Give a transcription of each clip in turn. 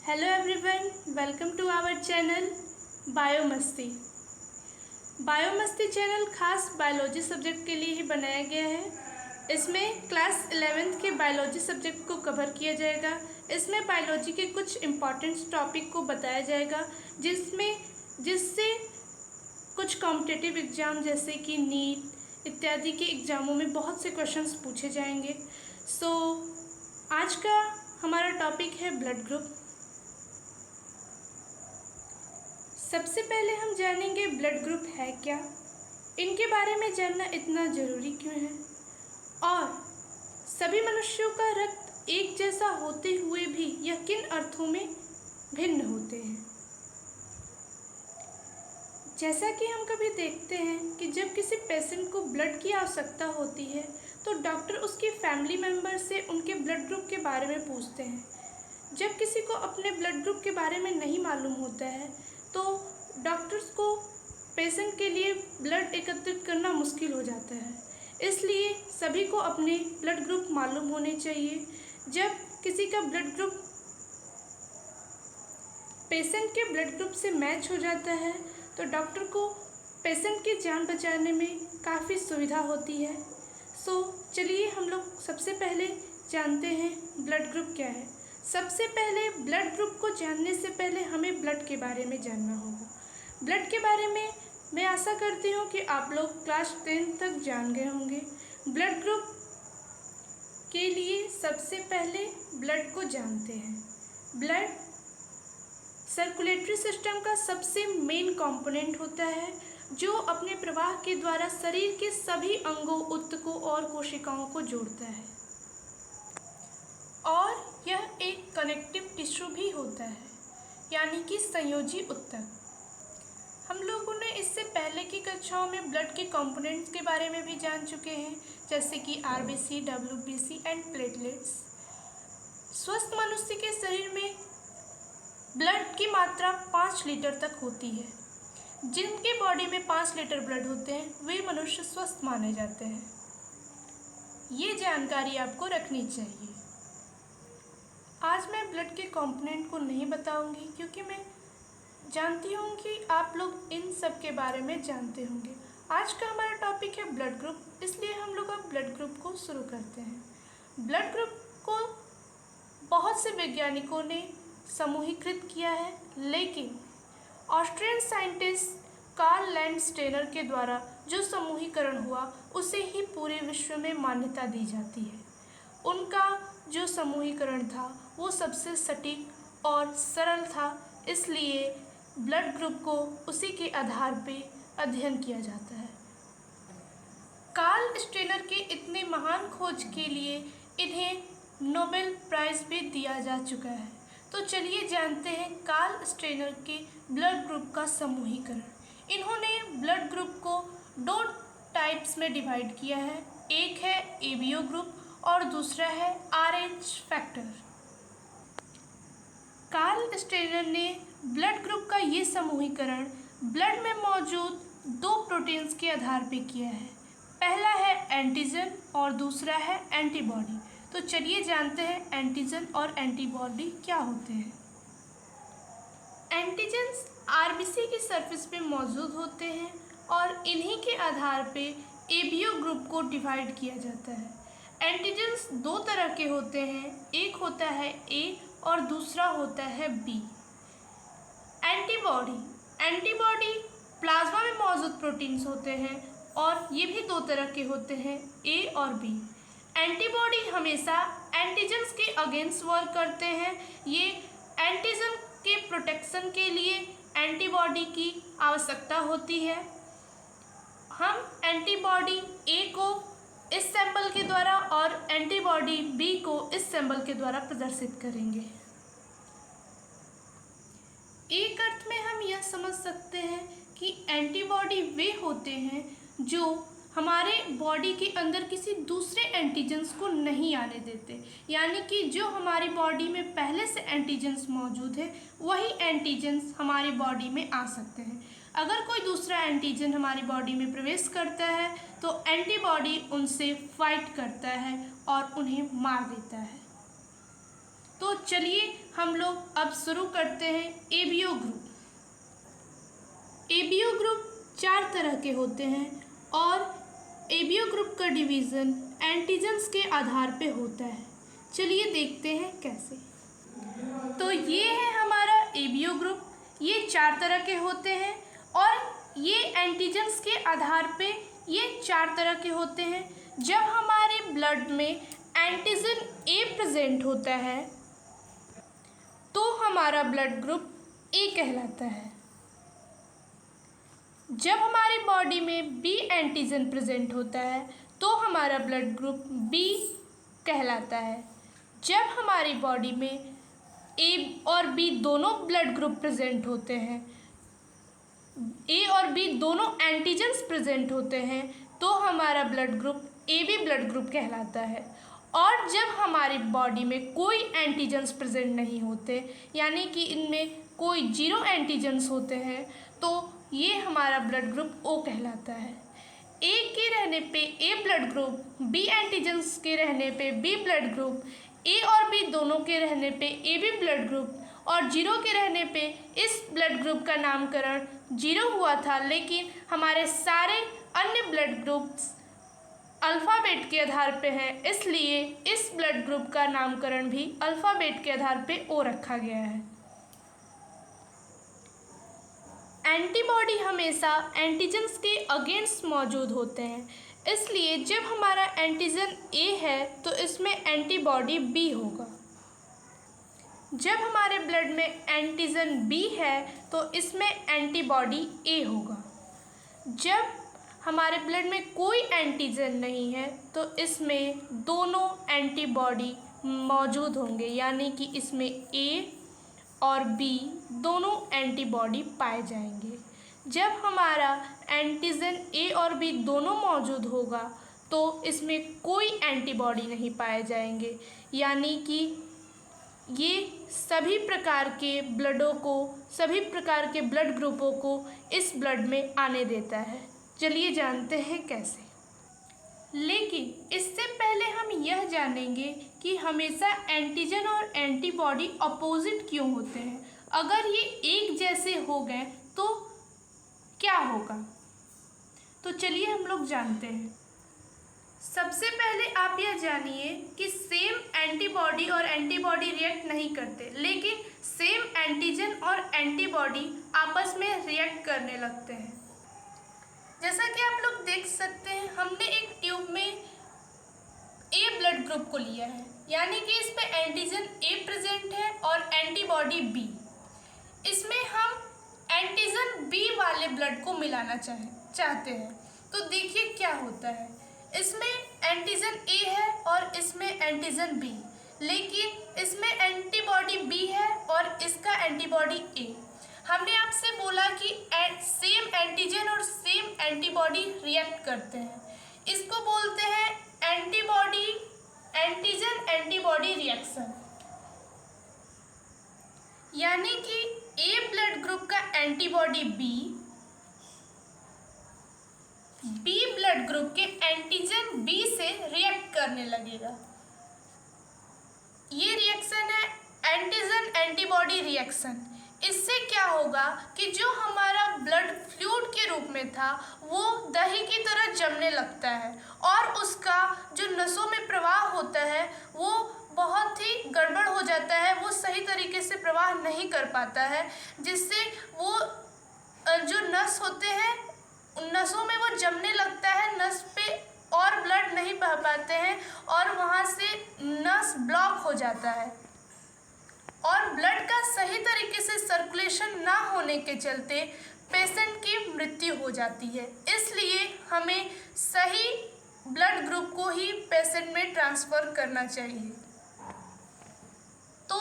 Hello everyone, welcome to our channel Biomasti. Biomasti channel खास biology subject के लिए ही बनाया गया है। इसमें क्लास 11th के बायोलॉजी सब्जेक्ट को कवर किया जाएगा। इसमें बायोलॉजी के कुछ इम्पॉर्टेंट टॉपिक को बताया जाएगा जिससे कुछ कॉम्पिटिटिव एग्ज़ाम जैसे कि नीट इत्यादि के एग्ज़ामों में बहुत से क्वेश्चंस पूछे जाएंगे। आज का हमारा टॉपिक है ब्लड ग्रुप। सबसे पहले हम जानेंगे ब्लड ग्रुप है क्या, इनके बारे में जानना इतना ज़रूरी क्यों है और सभी मनुष्यों का रक्त एक जैसा होते हुए भी यह किन अर्थों में भिन्न होते हैं। जैसा कि हम कभी देखते हैं कि जब किसी पेशेंट को ब्लड की आवश्यकता होती है तो डॉक्टर उसकी फैमिली मेम्बर से उनके ब्लड ग्रुप के बारे में पूछते हैं। जब किसी को अपने ब्लड ग्रुप के बारे में नहीं मालूम होता है तो डॉक्टर्स को पेशेंट के लिए ब्लड एकत्रित करना मुश्किल हो जाता है। इसलिए सभी को अपने ब्लड ग्रुप मालूम होने चाहिए। जब किसी का ब्लड ग्रुप पेशेंट के ब्लड ग्रुप से मैच हो जाता है तो डॉक्टर को पेशेंट की जान बचाने में काफ़ी सुविधा होती है। चलिए हम लोग सबसे पहले जानते हैं ब्लड ग्रुप क्या है। सबसे पहले ब्लड ग्रुप को जानने से पहले हमें ब्लड के बारे में जानना होगा। ब्लड के बारे में मैं आशा करती हूँ कि आप लोग क्लास 10 तक जान गए होंगे। ब्लड ग्रुप के लिए सबसे पहले ब्लड को जानते हैं। ब्लड सर्कुलेटरी सिस्टम का सबसे मेन कंपोनेंट होता है जो अपने प्रवाह के द्वारा शरीर के सभी अंगों, ऊतकों और कोशिकाओं को जोड़ता है और यह एक कनेक्टिव टिश्यू भी होता है, यानी कि संयोजी ऊतक। हम लोगों ने इससे पहले की कक्षाओं में ब्लड के कंपोनेंट्स के बारे में भी जान चुके हैं, जैसे कि आरबीसी, डब्ल्यूबीसी एंड प्लेटलेट्स। स्वस्थ मनुष्य के शरीर में ब्लड की मात्रा 5 लीटर तक होती है। जिनके बॉडी में 5 लीटर ब्लड होते हैं वे मनुष्य स्वस्थ माने जाते हैं। ये जानकारी आपको रखनी चाहिए। आज मैं ब्लड के कंपोनेंट को नहीं बताऊंगी क्योंकि मैं जानती हूँ कि आप लोग इन सब के बारे में जानते होंगे। आज का हमारा टॉपिक है ब्लड ग्रुप, इसलिए हम लोग अब ब्लड ग्रुप को शुरू करते हैं। ब्लड ग्रुप को बहुत से वैज्ञानिकों ने समूहीकृत किया है, लेकिन ऑस्ट्रियन साइंटिस्ट कार्ल लैंडस्टेनर के द्वारा जो समूहीकरण हुआ उसे ही पूरे विश्व में मान्यता दी जाती है। उनका जो समूहीकरण था वो सबसे सटीक और सरल था, इसलिए ब्लड ग्रुप को उसी के आधार पे अध्ययन किया जाता है। कार्ल स्टेनर के इतने महान खोज के लिए इन्हें नोबेल प्राइज़ भी दिया जा चुका है। तो चलिए जानते हैं कार्ल स्टेनर के ब्लड ग्रुप का समूहीकरण। इन्होंने ब्लड ग्रुप को 2 टाइप्स में डिवाइड किया है। एक है एबीओ ग्रुप और दूसरा है आरएच फैक्टर। कार्ल स्टेनर ने ब्लड ग्रुप का ये समूहीकरण ब्लड में मौजूद 2 प्रोटीन्स के आधार पर किया है। पहला है एंटीजन और दूसरा है एंटीबॉडी। तो चलिए जानते हैं एंटीजन और एंटीबॉडी क्या होते हैं। एंटीजन्स आरबीसी की सरफेस पे मौजूद होते हैं और इन्हीं के आधार पे एबीओ ग्रुप को डिवाइड किया जाता है। एंटीजन्स 2 तरह के होते हैं, एक होता है ए और दूसरा होता है बी। एंटीबॉडी प्लाज्मा में मौजूद प्रोटीन्स होते हैं और ये भी 2 तरह के होते हैं, ए और बी। एंटीबॉडी हमेशा एंटीजन्स के अगेंस्ट वर्क करते हैं। ये एंटीजन के प्रोटेक्शन के लिए एंटीबॉडी की आवश्यकता होती है। हम एंटीबॉडी ए को इस सिंबल के द्वारा और एंटीबॉडी बी को इस सिंबल के द्वारा प्रदर्शित करेंगे। एक अर्थ में हम यह समझ सकते हैं कि एंटीबॉडी वे होते हैं जो हमारे बॉडी के अंदर किसी दूसरे एंटीजन्स को नहीं आने देते, यानी कि जो हमारी बॉडी में पहले से एंटीजन्स मौजूद है वही एंटीजन्स हमारी बॉडी में आ सकते हैं। अगर कोई दूसरा एंटीजन हमारी बॉडी में प्रवेश करता है तो एंटीबॉडी उनसे फाइट करता है और उन्हें मार देता है। तो चलिए हम लोग अब शुरू करते हैं एबीओ ग्रुप। एबीओ ग्रुप 4 तरह के होते हैं और एबीओ ग्रुप का डिवीज़न एंटीजन्स के आधार पे होता है। चलिए देखते हैं कैसे। तो ये है हमारा एबीओ ग्रुप। ये 4 तरह के होते हैं और ये एंटीजन्स के आधार पे ये 4 तरह के होते हैं। जब हमारे ब्लड में एंटीजन ए प्रेजेंट होता है तो हमारा ब्लड ग्रुप ए कहलाता है। जब हमारी बॉडी में बी एंटीजन प्रेजेंट होता है तो हमारा ब्लड ग्रुप बी कहलाता है। जब हमारी बॉडी में ए और बी दोनों ब्लड ग्रुप प्रेजेंट होते हैं, ए और बी दोनों एंटीजन्स प्रेजेंट होते हैं, तो हमारा blood group A B blood group कहलाता है। और जब हमारी बॉडी में कोई एंटीजन्स प्रेजेंट नहीं होते, यानी कि इनमें कोई 0 एंटीजन्स होते हैं, तो ये हमारा ब्लड ग्रुप ओ कहलाता है। ए के रहने पे ए ब्लड ग्रुप, बी एंटीजन्स के रहने पे बी ब्लड ग्रुप, ए और बी दोनों के रहने पे ए बी ब्लड ग्रुप और 0 के रहने पे इस ब्लड ग्रुप का नामकरण 0 हुआ था। लेकिन हमारे सारे अन्य ब्लड ग्रुप्स अल्फ़ाबेट के आधार पे हैं, इसलिए इस ब्लड ग्रुप का नामकरण भी अल्फ़ाबेट के आधार पे ओ रखा गया है। एंटीबॉडी हमेशा एंटीजन्स के अगेंस्ट मौजूद होते हैं, इसलिए जब हमारा एंटीजन ए है तो इसमें एंटीबॉडी बी होगा। जब हमारे ब्लड में एंटीजन बी है तो इसमें एंटीबॉडी ए होगा। जब हमारे ब्लड में कोई एंटीजन नहीं है तो इसमें दोनों एंटीबॉडी मौजूद होंगे, यानी कि इसमें ए और बी दोनों एंटीबॉडी पाए जाएंगे। जब हमारा एंटीजन ए और बी दोनों मौजूद होगा तो इसमें कोई एंटीबॉडी नहीं पाए जाएंगे, यानी कि ये सभी प्रकार के ब्लड ग्रुपों को इस ब्लड में आने देता है। चलिए जानते हैं कैसे। लेकिन इससे पहले हम यह जानेंगे कि हमेशा एंटीजन और एंटीबॉडी अपोजिट क्यों होते हैं। अगर ये एक जैसे हो गए तो क्या होगा, तो चलिए हम लोग जानते हैं। सबसे पहले आप यह जानिए कि सेम एंटीबॉडी और एंटीबॉडी रिएक्ट नहीं करते, लेकिन सेम एंटीजन और एंटीबॉडी आपस में रिएक्ट करने लगते हैं। जैसा कि आप लोग देख सकते हैं, हमने एक ट्यूब में ए ब्लड ग्रुप को लिया है, यानी कि इसमें एंटीजन ए प्रेजेंट है और एंटीबॉडी बी। इसमें हम एंटीजन बी वाले ब्लड को मिलाना चाहते हैं, तो देखिए क्या होता है। इसमें एंटीजन ए है और इसमें एंटीजन बी, लेकिन इसमें एंटीबॉडी बी है और इसका एंटीबॉडी ए। हमने आपसे बोला कि सेम एंटीजन और सेम एंटीबॉडी रिएक्ट करते हैं, इसको बोलते हैं एंटीजन एंटीबॉडी रिएक्शन। यानी कि ए ब्लड ग्रुप का एंटीबॉडी बी ब्लड ग्रुप के एंटीजन बी से रिएक्ट करने लगेगा। ये रिएक्शन है एंटीजन एंटीबॉडी रिएक्शन। इससे क्या होगा कि जो हमारा ब्लड फ्लूइड के रूप में था वो दही की तरह जमने लगता है और उसका जो नसों में प्रवाह होता है वो बहुत ही गड़बड़ हो जाता है, वो सही तरीके से प्रवाह नहीं कर पाता है, जिससे वो जो नस होते हैं उन नसों में वो जमने लगता है, नस पे और ब्लड नहीं बह पाते हैं और वहाँ से नस ब्लॉक हो जाता है और ब्लड का सही तरीके से सर्कुलेशन ना होने के चलते पेशेंट की मृत्यु हो जाती है। इसलिए हमें सही ब्लड ग्रुप को ही पेशेंट में ट्रांसफ़र करना चाहिए। तो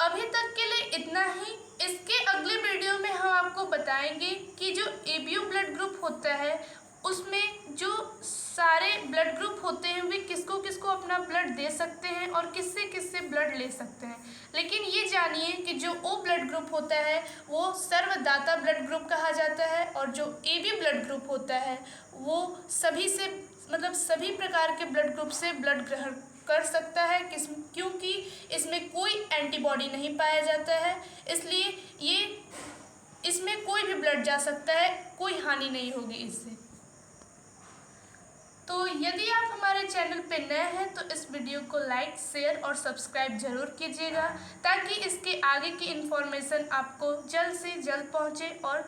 अभी तक के लिए इतना ही। इसके अगले वीडियो में हम आपको बताएंगे कि जो एबीओ ब्लड ग्रुप होता है उसमें जो सारे ब्लड ग्रुप होते हैं वे किसको किसको अपना ब्लड दे सकते हैं और किससे किससे ब्लड ले सकते हैं। लेकिन ये जानिए कि जो ओ ब्लड ग्रुप होता है वो सर्वदाता ब्लड ग्रुप कहा जाता है और जो एबी ब्लड ग्रुप होता है वो सभी प्रकार के ब्लड ग्रुप से ब्लड ग्रहण कर सकता है, क्योंकि इसमें कोई एंटीबॉडी नहीं पाया जाता है, इसलिए इसमें कोई भी ब्लड जा सकता है, कोई हानि नहीं होगी इससे। तो यदि आप हमारे चैनल पे नए हैं तो इस वीडियो को लाइक, शेयर और सब्सक्राइब जरूर कीजिएगा, ताकि इसके आगे की इन्फॉर्मेशन आपको जल्द से जल्द पहुँचे और